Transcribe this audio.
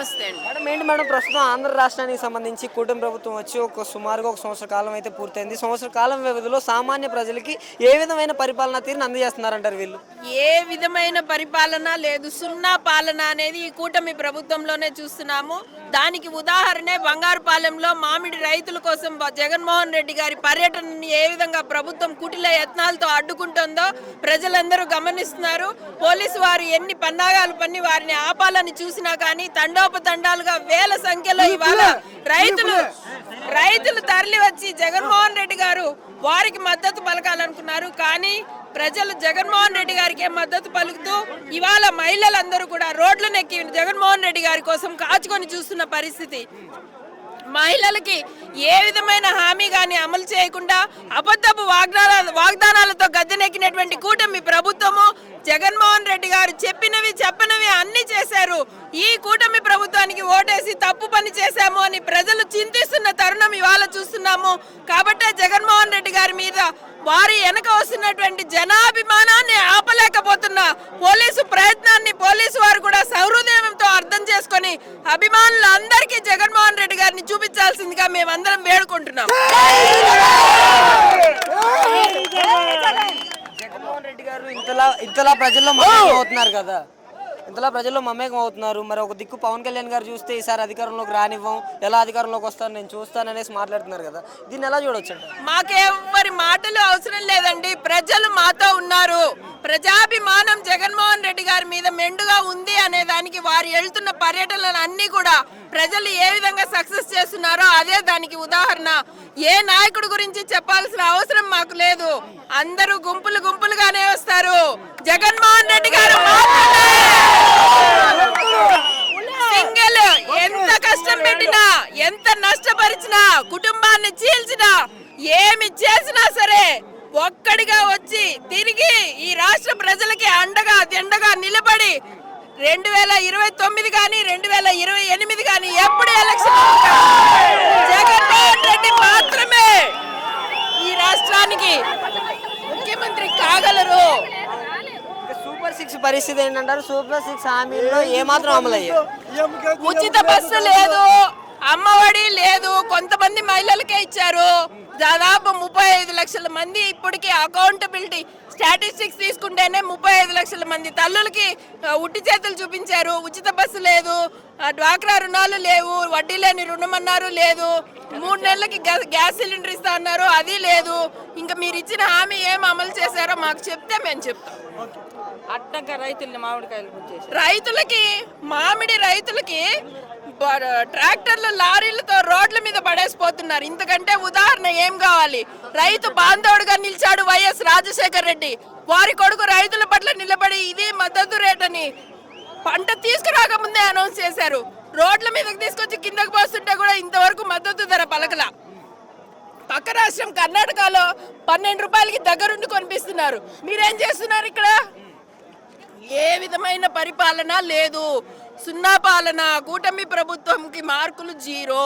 నమస్తే అండి. మేడం ఏంటి మేడం ప్రస్తుతం ఆంధ్ర రాష్ట్రానికి సంబంధించి కూటమి ప్రభుత్వం వచ్చి సుమారుగా ఒక సంవత్సర కాలం అయితే పూర్తయింది. సంవత్సర కాలం వ్యవధిలో సామాన్య ప్రజలకి ఏ విధమైన పరిపాలనా తీరుని అందజేస్తున్నారంటారు వీళ్ళు? ఏ విధమైన పరిపాలన లేదు, సున్నా పాలన అనేది ఈ కూటమి ప్రభుత్వంలోనే చూస్తున్నాము. దానికి ఉదాహరణే బంగారుపాలెంలో మామిడి రైతుల కోసం జగన్మోహన్ రెడ్డి గారి పర్యటనని ఏ విధంగా ప్రభుత్వం కుటిల యత్నాలతో అడ్డుకుంటుందో ప్రజలందరూ గమనిస్తున్నారు. పోలీసు వారు ఎన్ని పన్నాగాలు పన్ని వారిని ఆపాలని చూసినా కానీ తండోపతండాలుగా వేల సంఖ్యలో ఇవాళ రైతులు తరలి వచ్చి జగన్మోహన్ రెడ్డి గారు వారికి మద్దతు పలకాలనుకున్నారు. కానీ ప్రజలు జగన్మోహన్ రెడ్డి గారికి మద్దతు పలుకుతూ ఇవాళ మహిళలందరూ కూడా రోడ్లనెక్కి జగన్మోహన్ రెడ్డి గారి కోసం కాచుకొని చూస్తున్న పరిస్థితి. మహిళలకి ఏ విధమైన హామీ గాని అమలు చేయకుండా అబద్ధపు వాగ్దానాలతో గద్దెనెక్కినటువంటి కూటమి ప్రభుత్వము జగన్మోహన్ రెడ్డి గారు చెప్పనివి అన్ని చేశారు. ఈ కూటమి ప్రభుత్వానికి ఓటేసి తప్పు పని చేశాము అని ప్రజలు చింతిస్తున్న తరుణం ఇవాళ చూస్తున్నాము. కాబట్టే జగన్మోహన్ రెడ్డి గారి మీద వారి వెనక వస్తున్నటువంటి జనాభిమానాన్ని ఆపలేకపోతున్న పోలీసు ప్రయత్నాన్ని పోలీసు వారు కూడా సహృదయంతో అర్థం చేసుకొని అభిమానులందరికీ జగన్మోహన్ రెడ్డి గారిని చూపించాల్సిందిగా మేమందరం వేడుకుంటున్నాం. జగన్మోహన్ రెడ్డి గారు ఇంతలా ప్రజల్లో మమేకం అవుతున్నారు. మరి ఒక దిక్కు పవన్ కళ్యాణ్ గారు చూస్తే ఈసారి అధికారంలోకి రానివ్వం, ఎలా అధికారంలోకి వస్తాను నేను చూస్తాననేసి మాట్లాడుతున్నారు కదా, దీన్ని ఎలా చూడొచ్చు? మాకెవ్వరి మాటలు అవసరం లేదండి, ప్రజలు మాతో ఉన్నారు. ప్రజాభిమానం జగన్మోహన్ రెడ్డి గారి మీద మెండుగా ఉంది అనే దానికి వారు వెళ్తున్న పర్యటనలు అన్ని కూడా ప్రజలు ఏ విధంగా సక్సెస్ చేస్తున్నారో అదే దానికి ఉదాహరణ. ఏ నాయకుడి గురించి చెప్పాల్సిన అవసరం మాకు లేదు. అందరూ గుంపులుగానే వస్తారు. జగన్మోహన్ రెడ్డి గారు సింగిల్ ఎంత కష్టం పెట్టినా, ఎంత నష్టపరిచినా, కుటుంబాన్ని చీల్చినా, ఏమి చేసినా సరే ఒక్కడిగా వచ్చి తిరిగి ఈ రాష్ట్ర ప్రజలకి అండగా దండగా నిలబడి 2029 కానీ 2028 కానీ ఎప్పుడు ఎలక్షన్ జగన్మోహన్ రెడ్డి మాత్రమే ఈ రాష్ట్రానికి ముఖ్యమంత్రి కాగలరు. సూపర్ 6 పరిస్థితి ఏంటంటారు? సూపర్ 6 హామీల్లో ఏమాత్రం అమలయ్యాయి? ఉచిత బస్సు లేదు, అమ్మఒడి లేదు, కొంతమంది మహిళలకే ఇచ్చారు. దాదాపు 35 లక్షల మంది ఇప్పటికీ అకౌంటబిలిటీ స్టాటిస్టిక్స్ తీసుకుంటేనే 35 లక్షల మంది తల్లులకి ఉట్టి చేతులు చూపించారు. ఉచిత బస్సు లేదు, డ్వాక్రా రుణాలు లేవు, వడ్డీ లేని రుణమన్నారు లేదు, 3 నెలలకి గ్యాస్ సిలిండర్ ఇస్తా అన్నారు, అది లేదు. ఇంకా మీరు ఇచ్చిన హామీ ఏం అమలు చేశారో మాకు చెప్తే మేము చెప్తాం. అడ్డంగా మామిడి రైతులకి ట్రాక్టర్లు లారీలతో రోడ్ల మీద పడేసిపోతున్నారు. ఇంతకంటే ఉదాహరణ ఏం కావాలి? రైతు బాంధవుడుగా నిలిచాడు వైఎస్ రాజశేఖర్ రెడ్డి. వారి కొడుకు రైతుల పట్ల నిలబడి ఇది మద్దతు రేట్ అని పంట తీసుకురాకముందే అనౌన్స్ చేశారు. రోడ్ల మీదకి తీసుకొచ్చి కిందకు పోస్తుంటే కూడా ఇంతవరకు మద్దతు ధర పలకల. పక్క రాష్ట్రం కర్ణాటకలో 12 రూపాయలకి దగ్గరుండి కొనిపిస్తున్నారు. మీరేం చేస్తున్నారు ఇక్కడ? ఏ విధమైన పరిపాలన లేదు, సున్నా పాలన. కూటమి ప్రభుత్వంకి మార్కులు 0.